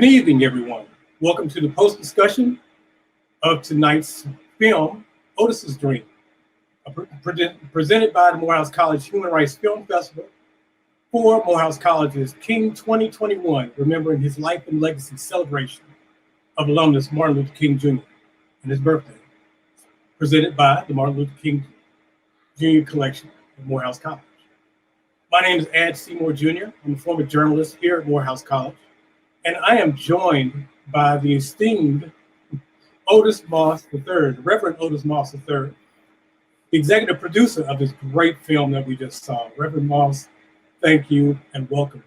Good evening, everyone. Welcome to the post-discussion of tonight's film, Otis Dream, presented by the Morehouse College Human Rights Film Festival for Morehouse College's King 2021, remembering his life and legacy celebration of alumnus Martin Luther King Jr. and his birthday, presented by the Martin Luther King Jr. Collection at Morehouse College. My name is Seymour Jr. I'm a former journalist here at Morehouse College, and I am joined by the esteemed Otis Moss III, Reverend Otis Moss III, the executive producer of this great film that we just saw. Reverend Moss, thank you and welcome.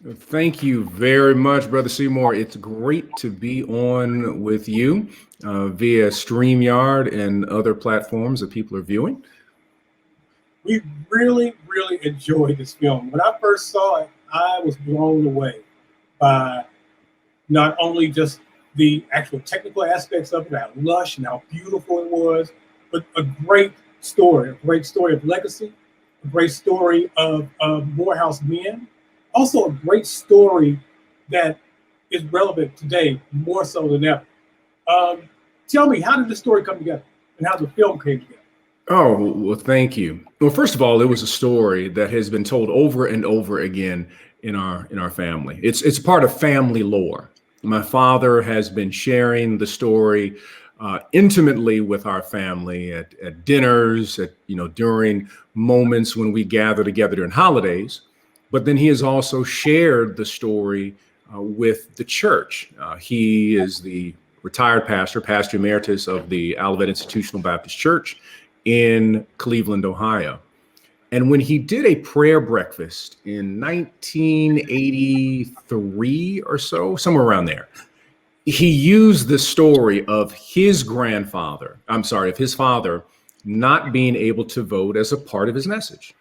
Thank you very much, Brother Seymour. It's great to be on with you via StreamYard and other platforms that people are viewing. We really enjoyed this film. When I first saw it, I was blown away by not only just the actual technical aspects of it, how lush and how beautiful it was, but a great story of legacy, a great story of Morehouse men, also a great story that is relevant today more so than ever. Tell me, how did the story come together and how the film came together? Oh, well, thank you. Well, first of all, it was a story that has been told over and over again in our family. It's part of family lore. My father has been sharing the story intimately with our family at dinners, during moments when we gather together during holidays. But then he has also shared the story with the church. He is the retired pastor emeritus of the Olivet Institutional Baptist Church in Cleveland, Ohio. And when he did a prayer breakfast in 1983 or so, somewhere around there, he used the story of his father not being able to vote as a part of his message.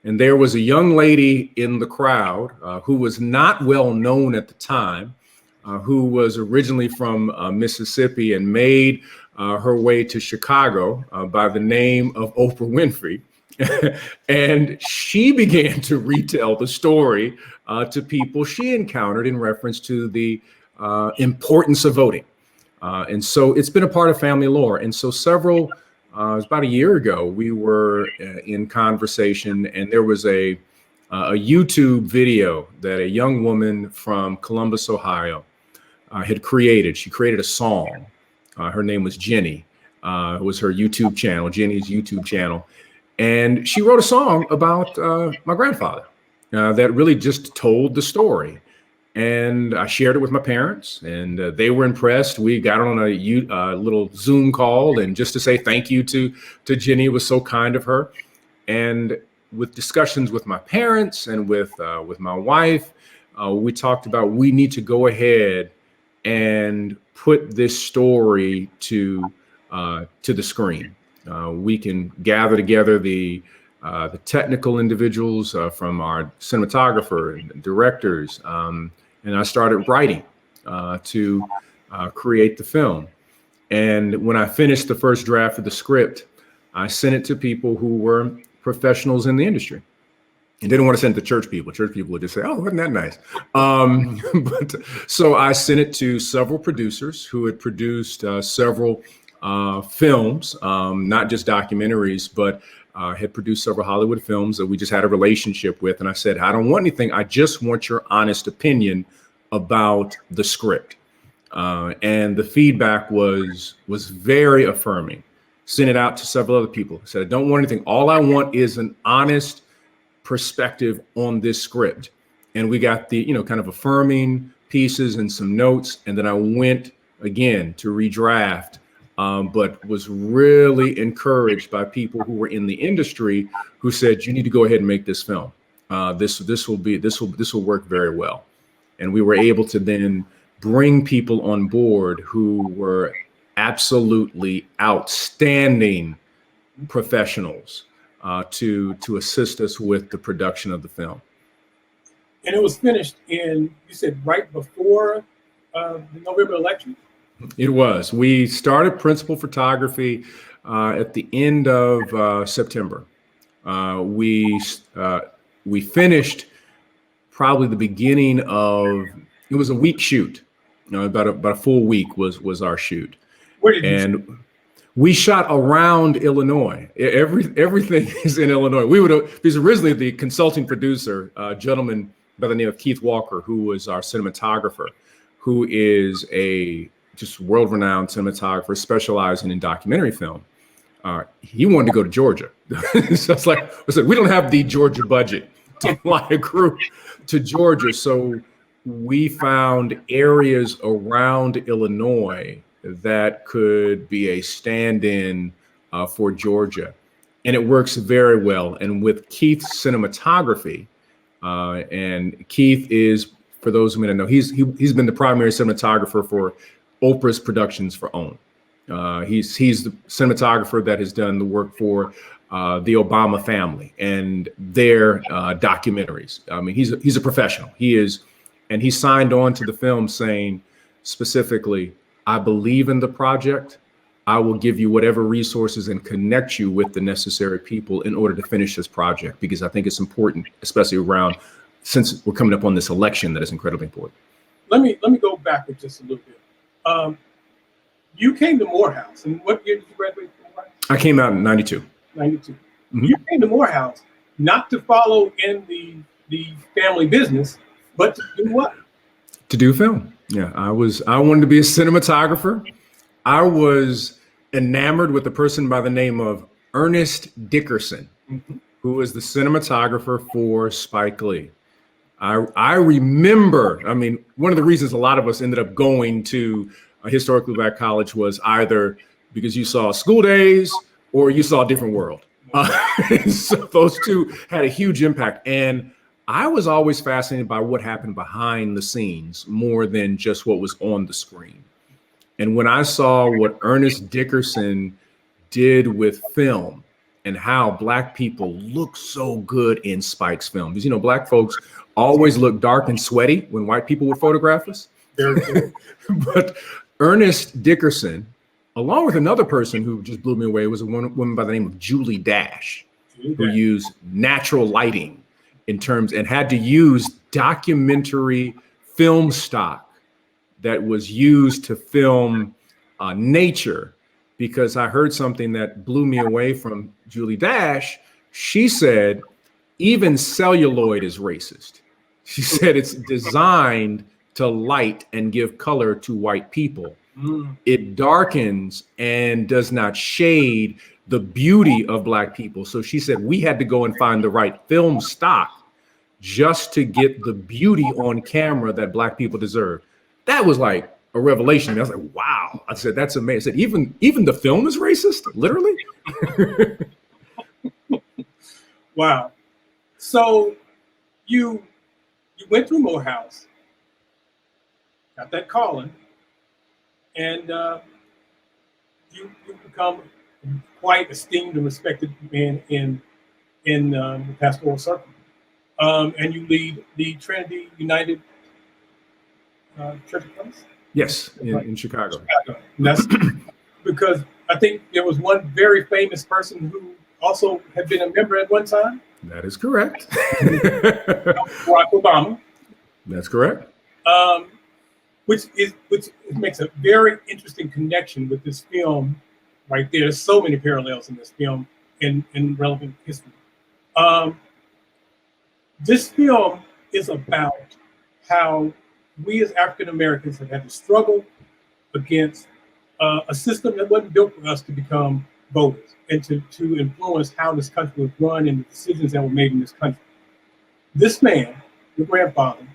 And there was a young lady in the crowd who was not well known at the time, who was originally from Mississippi and made her way to Chicago by the name of Oprah Winfrey. And she began to retell the story to people she encountered in reference to the importance of voting. And so it's been a part of family lore. And so it was about a year ago, we were in conversation, and there was a YouTube video that a young woman from Columbus, Ohio had created. She created a song. Her name was Jenny. It was her YouTube channel, Jenny's YouTube channel. And she wrote a song about my grandfather that really just told the story. And I shared it with my parents, and they were impressed. We got on a little Zoom call, and just to say thank you to Jenny. It was so kind of her. And with discussions with my parents and with my wife, we talked about we need to go ahead and put this story to the screen. We can gather together the technical individuals from our cinematographer and directors, and I started writing to create the film. And when I finished the first draft of the script, I sent it to people who were professionals in the industry. And didn't want to send it to church people. Church people would just say, "Oh, wasn't that nice?" So I sent it to several producers who had produced several films, not just documentaries, but had produced several Hollywood films that we just had a relationship with. And I said, I don't want anything. I just want your honest opinion about the script. And the feedback was very affirming. Sent it out to several other people. I said, I don't want anything. All I want is an honest perspective on this script. And we got the, kind of affirming pieces and some notes. And then I went again to redraft. But was really encouraged by people who were in the industry who said, you need to go ahead and make this film. This will work very well. And we were able to then bring people on board who were absolutely outstanding professionals to assist us with the production of the film. And it was finished you said right before the November election? It was. We started principal photography at the end of September. We finished probably the beginning of It was a week shoot. About a full week was our shoot. Where did you shoot? And we shot around Illinois. Everything is in Illinois. Because originally the consulting producer, a gentleman by the name of Keith Walker, who was our cinematographer, who is a just world-renowned cinematographer specializing in documentary film. He wanted to go to Georgia. So it's like, I said, we don't have the Georgia budget to fly a crew to Georgia. So we found areas around Illinois that could be a stand-in for Georgia. And it works very well. And with Keith's cinematography, and Keith is, for those who may not know, he's been the primary cinematographer for Oprah's productions for OWN. He's the cinematographer that has done the work for the Obama family and their documentaries. I mean, he's a professional. He is, and he signed on to the film saying specifically, I believe in the project. I will give you whatever resources and connect you with the necessary people in order to finish this project, because I think it's important, especially around, since we're coming up on this election, that is incredibly important. Let me go backward just a little bit. You came to Morehouse, and what year did you graduate from Morehouse? I came out in 92. 92. Mm-hmm. You came to Morehouse not to follow in the family business, but to do what? To do film. Yeah, I wanted to be a cinematographer. I was enamored with a person by the name of Ernest Dickerson, mm-hmm. who was the cinematographer for Spike Lee. I remember, I mean, one of the reasons a lot of us ended up going to a historically black college was either because you saw School Days or you saw A Different World. So those two had a huge impact. And I was always fascinated by what happened behind the scenes more than just what was on the screen. And when I saw what Ernest Dickerson did with film and how black people look so good in Spike's film, because, you know, black folks always look dark and sweaty when white people would photograph us. But Ernest Dickerson, along with another person who just blew me away, was a woman by the name of Julie Dash, who used natural lighting in terms and had to use documentary film stock that was used to film nature, because I heard something that blew me away from Julie Dash. She said, even celluloid is racist. She said it's designed to light and give color to white people. It darkens and does not shade the beauty of black people. So she said we had to go and find the right film stock just to get the beauty on camera that black people deserve. That was like a revelation. I was like, wow. I said, that's amazing. I said, even the film is racist, literally? Wow. So you went through Morehouse, got that calling, and you become quite esteemed and respected man in the pastoral circle. And you lead the Trinity United Church of Christ? Yes, in Chicago. And that's because I think there was one very famous person who also had been a member at one time. That is correct. Barack Obama. That's correct. Which makes a very interesting connection with this film right there. There's so many parallels in this film in relevant history. This film is about how we as African Americans have had to struggle against a system that wasn't built for us to become voters and to influence how this country was run and the decisions that were made in this country. This man, your grandfather,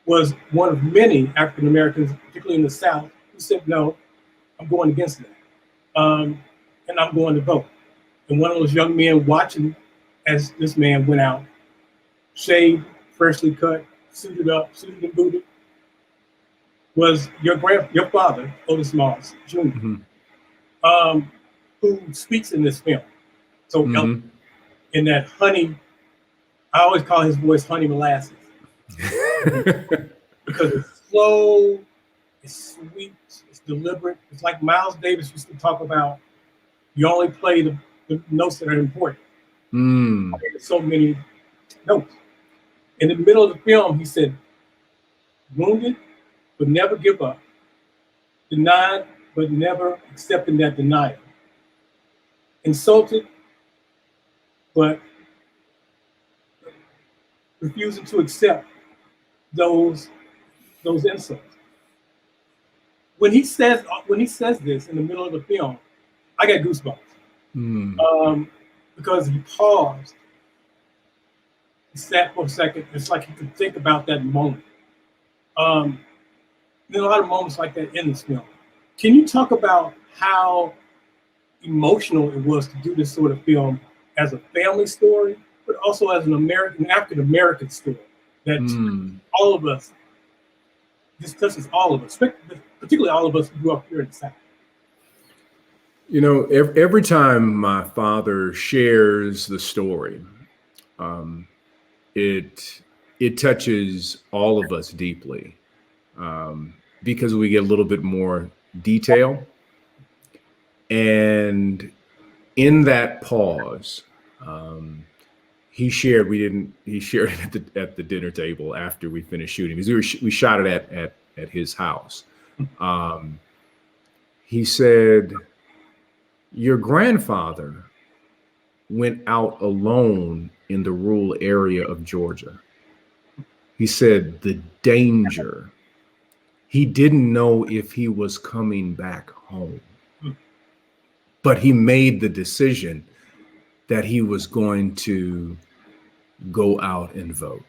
was one of many African Americans, particularly in the South, who said, no, I'm going against that. And I'm going to vote. And one of those young men watching as this man went out, shaved, freshly cut, suited and booted, was your father, Otis Moss, Jr., mm-hmm. Who speaks in this film. So mm-hmm. in that honey, I always call his voice honey molasses. Because it's slow, it's sweet, it's deliberate. It's like Miles Davis used to talk about, you only play the notes that are important. There's so many notes. In the middle of the film, he said, wounded, but never give up, denied, but never accepting that denial, insulted, but refusing to accept those insults. When he says this in the middle of the film, I got goosebumps because he paused, he sat for a second. It's like he could think about that moment. There's a lot of moments like that in this film. Can you talk about how emotional it was to do this sort of film as a family story, but also as an African American story that all of us, this touches all of us, particularly all of us who grew up here in the South? You know, every time my father shares the story, it touches all of us deeply because we get a little bit more detail. And in that pause, he shared it at the dinner table after we finished shooting, because we shot it at his house. He said, "Your grandfather went out alone in the rural area of Georgia." He said, "The danger. He didn't know if he was coming back home, but he made the decision that he was going to go out and vote."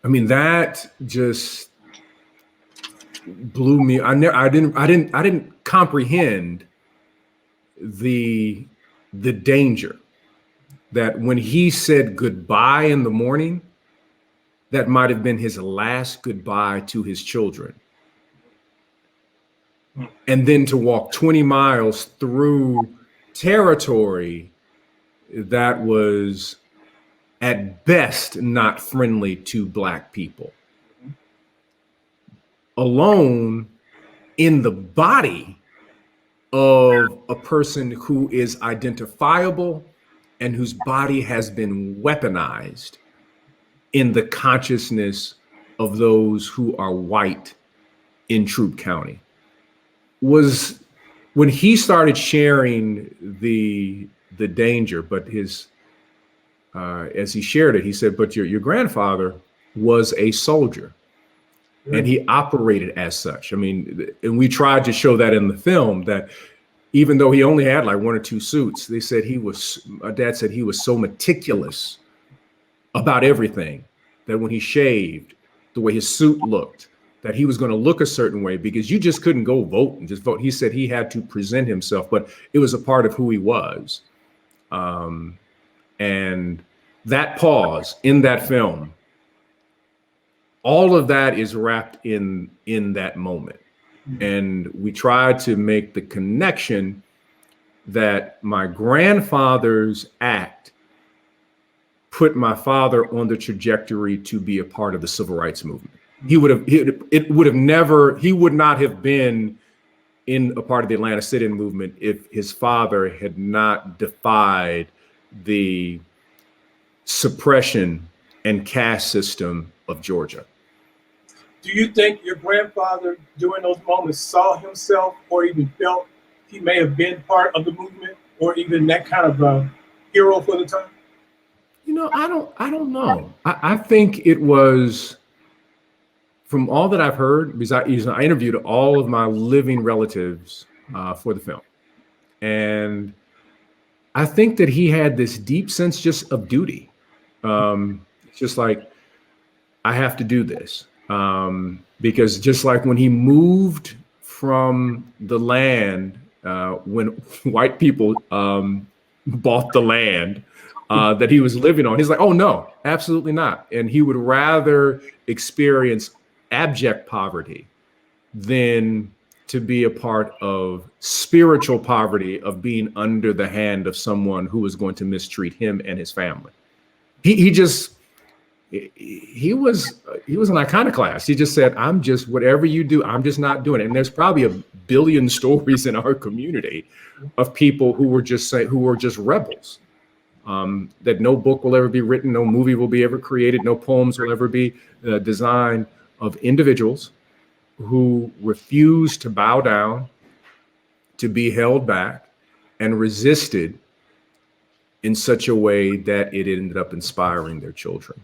I mean, that just blew me. I didn't comprehend the danger that when he said goodbye in the morning, that might have been his last goodbye to his children. And then to walk 20 miles through territory that was at best not friendly to Black people, alone in the body of a person who is identifiable and whose body has been weaponized in the consciousness of those who are white in Troup County. Was when he started sharing the danger, but as he shared it, he said, "But your grandfather was a soldier, and he operated as such." I mean, and we tried to show that in the film, that even though he only had like 1 or 2 suits, they said my dad said he was so meticulous about everything that when he shaved, the way his suit looked, that he was going to look a certain way, because you just couldn't go vote and just vote. He said he had to present himself, but it was a part of who he was. And that pause in that film, all of that is wrapped in that moment. And we tried to make the connection that my grandfather's act put my father on the trajectory to be a part of the civil rights movement. He would not have been in a part of the Atlanta sit-in movement if his father had not defied the suppression and caste system of Georgia. Do you think your grandfather during those moments saw himself, or even felt he may have been part of the movement, or even that kind of a hero for the time? You know, I don't know. I think it was, from all that I've heard, because I interviewed all of my living relatives for the film. And I think that he had this deep sense just of duty. It's just like, I have to do this. Because just like when he moved from the land, when white people bought the land that he was living on, he's like, "Oh no, absolutely not." And he would rather experience abject poverty than to be a part of spiritual poverty, of being under the hand of someone who was going to mistreat him and his family. He was an iconoclast. He just said, "I'm just, whatever you do, I'm just not doing it." And there's probably a billion stories in our community of people who were just rebels. That no book will ever be written, no movie will be ever created, no poems will ever be designed, of individuals who refused to bow down, to be held back, and resisted in such a way that it ended up inspiring their children.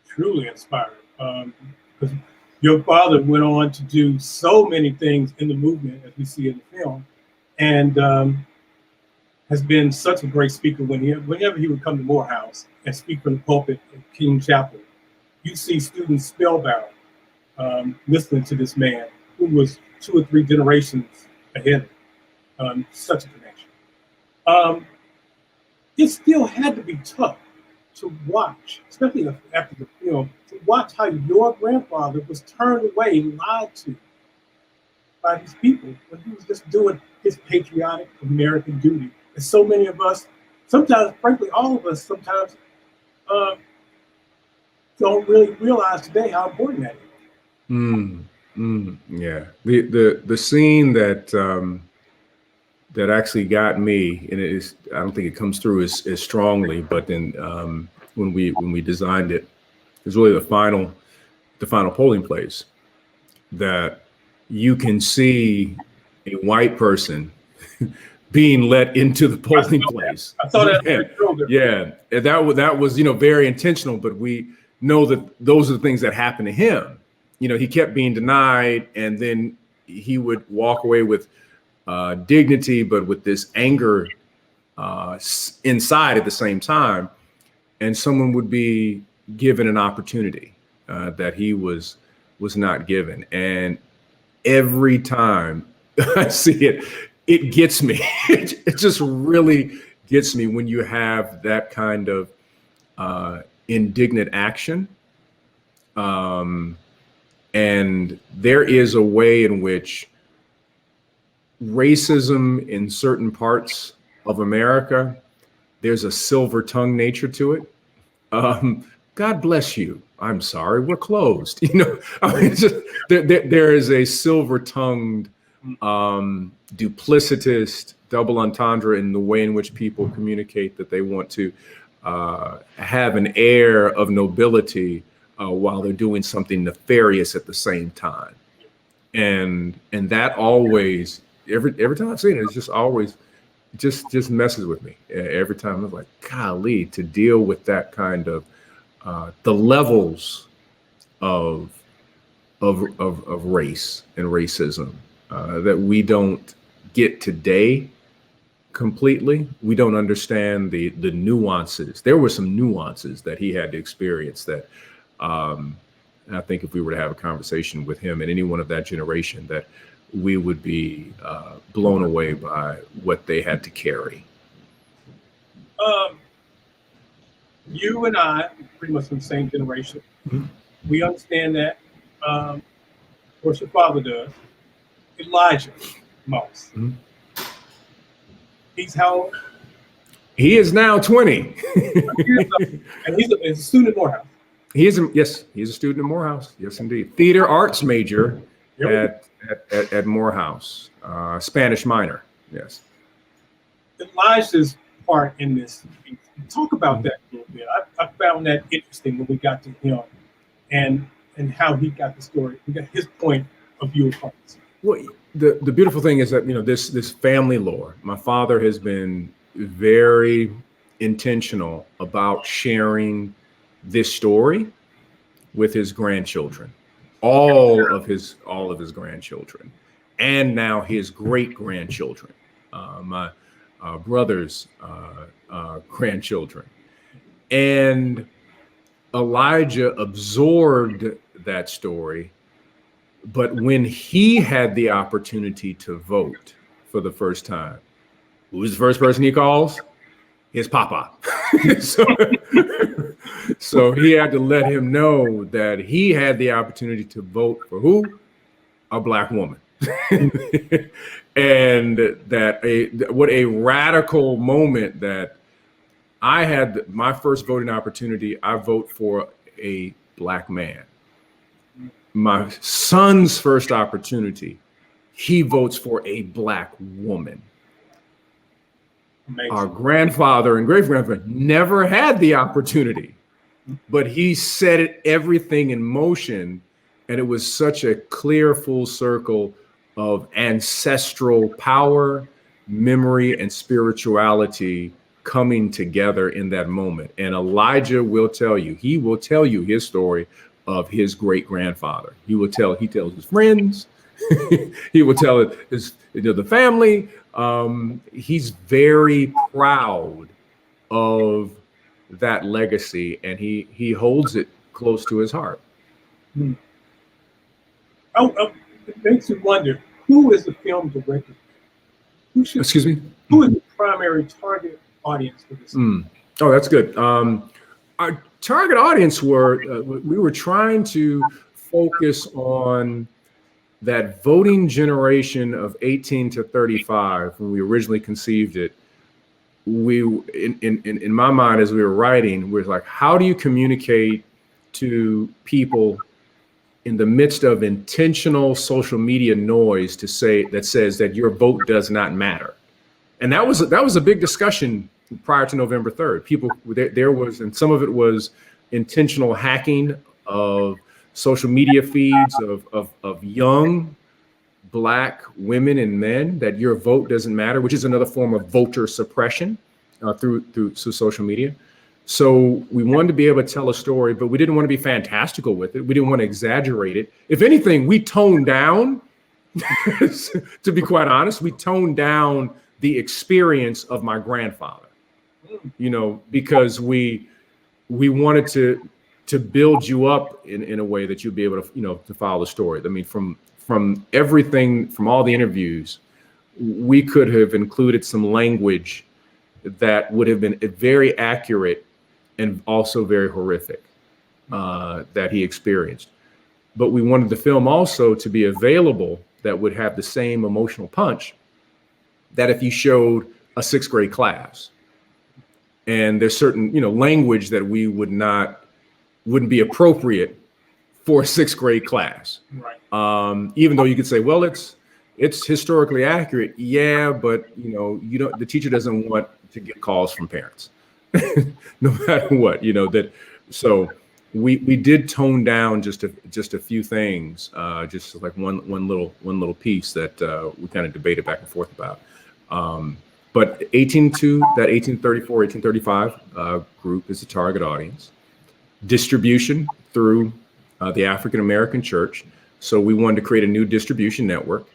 Truly inspiring. Because your father went on to do so many things in the movement, as we see in the film, and has been such a great speaker. Whenever he would come to Morehouse and speak from the pulpit at King Chapel, you see students spellbound, listening to this man who was 2 or 3 generations ahead of him. Such a connection. It still had to be tough to watch, especially after the film, to watch how your grandfather was turned away, lied to by these people when he was just doing his patriotic American duty. And so many of us, sometimes, frankly, all of us sometimes don't really realize today how important that is. Yeah, the scene that that actually got me, and it is, I don't think it comes through as strongly, but then when we designed it, it was really the final polling place that you can see a white person being let into the polling place. I saw that. Yeah, that was very intentional, but we know that those are the things that happened to him. He kept being denied, and then he would walk away with dignity, but with this anger inside at the same time, and someone would be given an opportunity that he was not given. And every time I see it, it gets me. It just really gets me when you have that kind of indignant action. And there is a way in which racism in certain parts of America, there's a silver tongue nature to it. God bless you. I'm sorry, we're closed. There is a silver-tongued, duplicitous double entendre in the way in which people communicate that they want to have an air of nobility while they're doing something nefarious at the same time. And that always, every time I've seen it, it's just always just messes with me. Every time I'm like, golly, to deal with that kind of the levels of race and racism that we don't get today completely. We don't understand the nuances. There were some nuances that he had to experience that I think if we were to have a conversation with him and anyone of that generation, that we would be blown away by what they had to carry. You and I, pretty much from the same generation, we understand that. Of course, your father does. Elijah Moss. He's how old? He is now 20. And he's a student at Morehouse. He's a student at Morehouse. Yes, indeed. Theater arts major at Morehouse. Spanish minor. Yes. Elijah's part in this. Talk about that a little bit. I found that interesting when we got to him and how he got the story. We got his point of view of things. Well, the beautiful thing is that this family lore. My father has been very intentional about sharing this story with his grandchildren, all of his grandchildren, and now his great grandchildren, my brother's grandchildren. And Elijah absorbed that story, but when he had the opportunity to vote for the first time, who was the first person he calls? His papa. So he had to let him know that he had the opportunity to vote for who? A Black woman. And what a radical moment that I had my first voting opportunity. I vote for a Black man. My son's first opportunity, he votes for a Black woman. Amazing. Our grandfather and great-grandfather never had the opportunity, but he set everything in motion And it was such a clear full circle of ancestral power, memory, and spirituality coming together in that moment. And Elijah will tell you, he will tell you his story of his great grandfather. He tells his friends, he will tell it his, the family. He's very proud of that legacy, and he holds it close to his heart. It makes you wonder, who is the film director? Excuse me? Who is the primary target audience for this? Oh, that's good. Our target audience we were trying to focus on that voting generation of 18 to 35 when we originally conceived it. We, in my mind, as we were writing, we were like, how do you communicate to people in the midst of intentional social media noise that says that your vote does not matter? And that was a big discussion prior to November 3rd. People, there was, and some of it was intentional hacking of social media feeds of young Black women and men, that your vote doesn't matter, which is another form of voter suppression through social media. So we wanted to be able to tell a story, but we didn't want to be fantastical with it. We didn't want to exaggerate it. If anything, we toned down, to be quite honest, we toned down the experience of my grandfather, because we wanted to build you up in a way that you'd be able to, to follow the story. I mean, from everything, from all the interviews, we could have included some language that would have been very accurate and also very horrific that he experienced. But we wanted the film also to be available that would have the same emotional punch that if you showed a 6th grade class. And there's certain, language that wouldn't be appropriate for a 6th grade class. Right. Even though you could say, well, it's historically accurate. Yeah, but the teacher doesn't want to get calls from parents, no matter what, so we did tone down just a few things, just like one little piece that we kind of debated back and forth about. But 1834, 1835 group is the target audience. Distribution through the African American Church. So we wanted to create a new distribution network.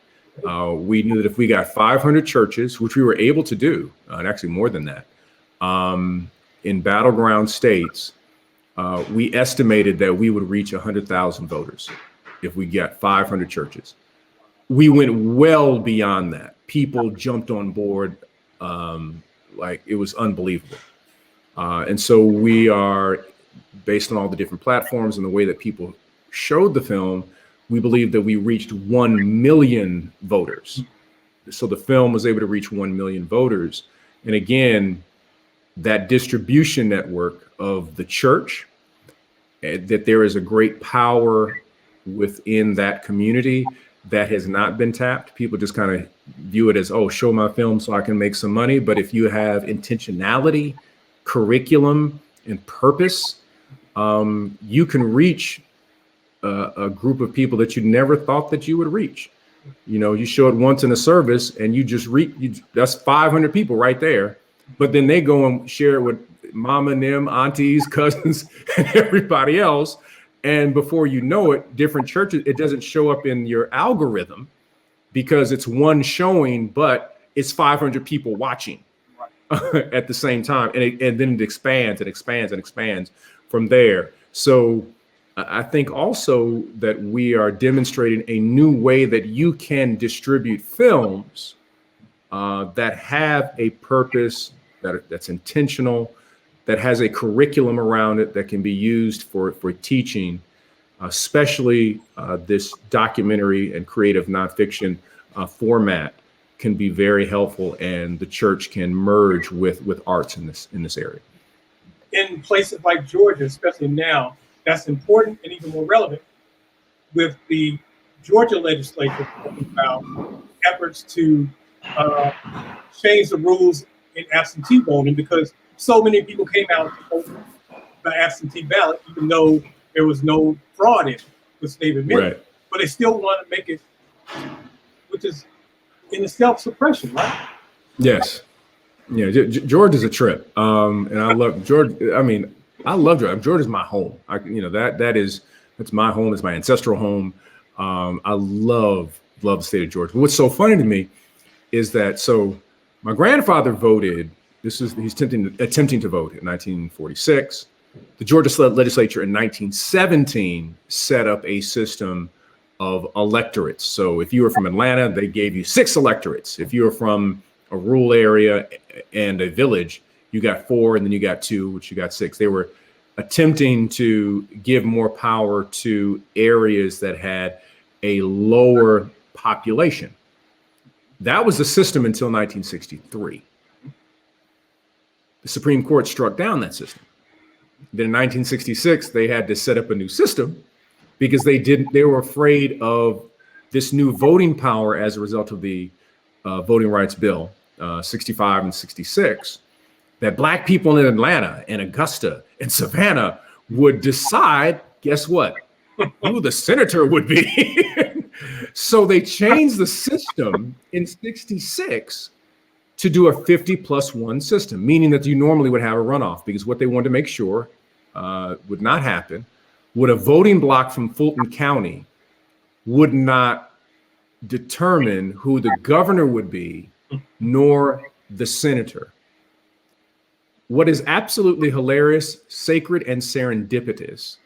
We knew that if we got 500 churches, which we were able to do, and actually more than that, in battleground states, we estimated that we would reach 100,000 voters if we got 500 churches. We went well beyond that. People jumped on board like it was unbelievable. And so we are, based on all the different platforms and the way that people showed the film, we believe that we reached 1 million voters. So the film was able to reach 1 million voters. And again, that distribution network of the church, that there is a great power within that community that has not been tapped. People just kind of view it as, oh, show my film so I can make some money. But if you have intentionality, curriculum, and purpose, you can reach a group of people that you never thought that you would reach. You show it once in a service and you just that's 500 people right there. But then they go and share it with mama and them, aunties, cousins, and everybody else. And before you know it, different churches, it doesn't show up in your algorithm because it's one showing, but it's 500 people watching at the same time. And then it expands and expands and expands from there. So I think also that we are demonstrating a new way that you can distribute films that have a purpose, that's intentional, that has a curriculum around it that can be used for teaching, especially this documentary and creative nonfiction format can be very helpful, and the church can merge with arts in this area. In places like Georgia, especially now, that's important and even more relevant with the Georgia legislature talking about efforts to change the rules in absentee voting, because so many people came out to vote by absentee ballot, even though there was no fraud in it. which they've admitted, Right. but they still want to make it, which is in the self-suppression, right? Yes. Yeah. George is a trip. And I love George. I mean, I love George. George is my home. That's my home. It's my ancestral home. I love the state of Georgia. But what's so funny to me is that, so my grandfather voted, he's attempting to vote in 1946. The Georgia legislature in 1917 set up a system of electorates. So if you were from Atlanta, they gave you 6 electorates. If you were from a rural area and a village, you got 4, and then you got 2, which you got 6. They were attempting to give more power to areas that had a lower population. That was the system until 1963. The Supreme Court struck down that system. Then in 1966, they had to set up a new system because they were afraid of this new voting power as a result of the Voting Rights Bill, 65 and 66, that Black people in Atlanta and Augusta and Savannah would decide, guess what? Who the senator would be. So they changed the system in 66 to do a 50+1 system, meaning that you normally would have a runoff, because what they wanted to make sure would not happen, would a voting block from Fulton County would not determine who the governor would be, nor the senator. What is absolutely hilarious, sacred, and serendipitous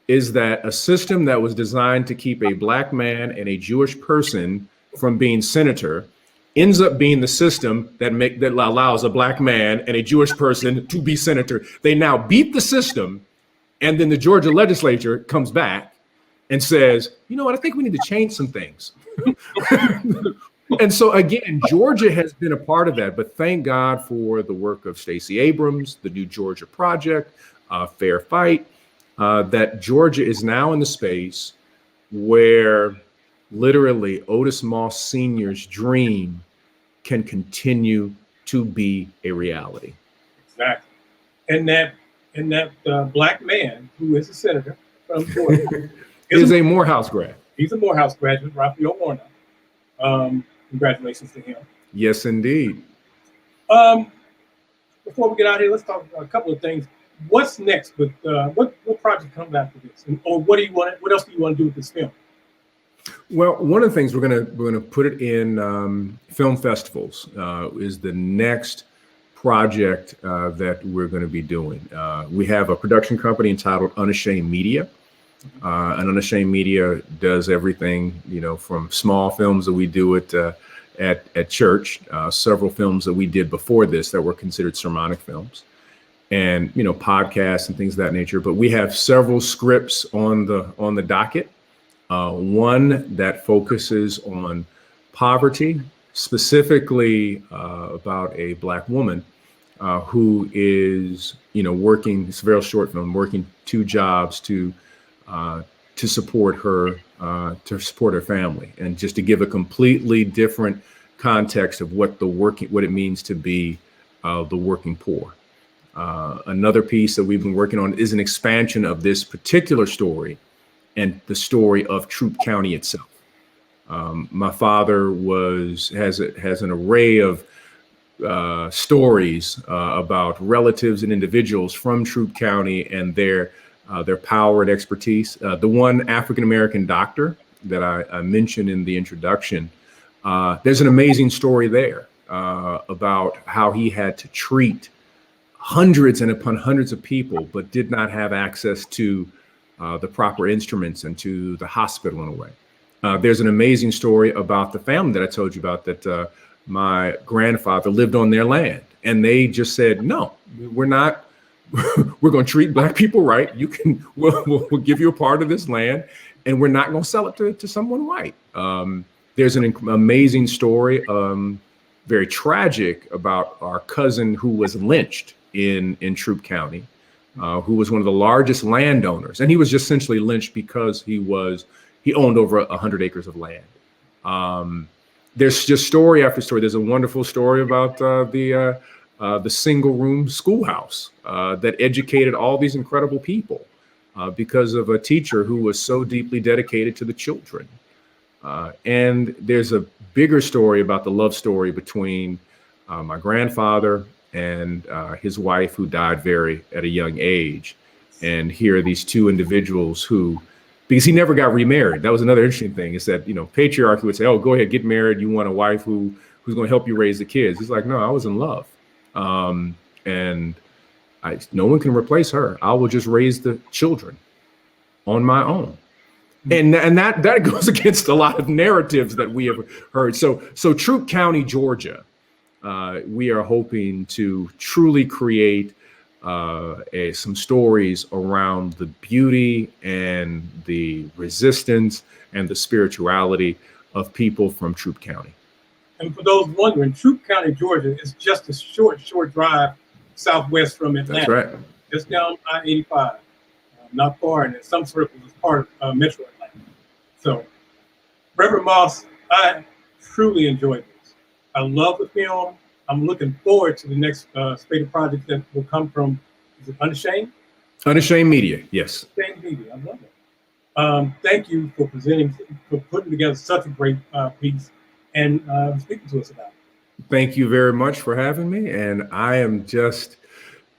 is that a system that was designed to keep a Black man and a Jewish person from being senator ends up being the system that allows a Black man and a Jewish person to be senator. They now beat the system, and then the Georgia legislature comes back and says, you know what, I think we need to change some things. And so again, Georgia has been a part of that, but thank God for the work of Stacey Abrams, the New Georgia Project, Fair Fight, that Georgia is now in the space where literally Otis Moss Sr.'s dream can continue to be a reality. Exactly. And that Black man who is a senator from Georgia is a Morehouse grad. He's a Morehouse graduate, Raphael Warnock. Congratulations to him. Yes, indeed. Before we get out of here, let's talk about a couple of things. What's next with what project comes after this, or what else do you want to do with this film? Well, one of the things we're gonna put it in film festivals is the next project that we're going to be doing. We have a production company entitled Unashamed Media. And Unashamed Media does everything, from small films that we do at church, several films that we did before this that were considered sermonic films, and podcasts and things of that nature. But we have several scripts on the docket. One that focuses on poverty, specifically about a Black woman who is working. It's a very short film, working 2 jobs to support her family, and just to give a completely different context of what it means to be the working poor. Another piece that we've been working on is an expansion of this particular story and the story of Troup County itself. My father has an array of stories about relatives and individuals from Troup County and their power and expertise. The one African-American doctor that I mentioned in the introduction, there's an amazing story there about how he had to treat hundreds and upon hundreds of people, but did not have access to the proper instruments and to the hospital in a way. There's an amazing story about the family that I told you about, that my grandfather lived on their land, and they just said, no, we're not. We're going to treat Black people right. We'll give you a part of this land, and we're not going to sell it to someone white. There's an amazing story, very tragic, about our cousin who was lynched in Troup County, who was one of the largest landowners, and he was just essentially lynched because he owned over 100 acres of land. There's just story after story. There's a wonderful story about the single room schoolhouse that educated all these incredible people. because of a teacher who was so deeply dedicated to the children. And there's a bigger story about the love story between my grandfather and his wife, who died at a young age. And here are these two individuals who, because he never got remarried. That was another interesting thing, is that, patriarchy would say, oh, go ahead, get married. You want a wife who's going to help you raise the kids. He's like, no, I was in love. And no one can replace her. I will just raise the children on my own. And that goes against a lot of narratives that we have heard. So Troup County, Georgia, we are hoping to truly create some stories around the beauty and the resistance and the spirituality of people from Troup County. And for those wondering, Troup County, Georgia is just a short drive southwest from Atlanta. That's right. Just down I-85, not far, and in some circles it's part of Metro Atlanta. So, Reverend Moss, I truly enjoyed this. I love the film. I'm looking forward to the next spate of projects that will come from, is it Unashamed? Unashamed Media, yes. Unashamed Media, I love it. Thank you for putting together such a great piece and speaking to us about it. Thank you very much for having me. And I am just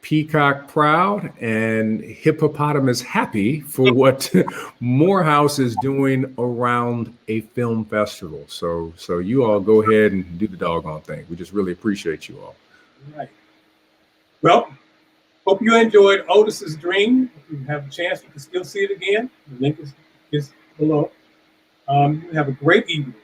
peacock proud and hippopotamus happy for what Morehouse is doing around a film festival. So you all go ahead and do the doggone thing. We just really appreciate you all. All right. Well, hope you enjoyed Otis's Dream. If you have a chance, you can still see it again. The link is below. You have a great evening.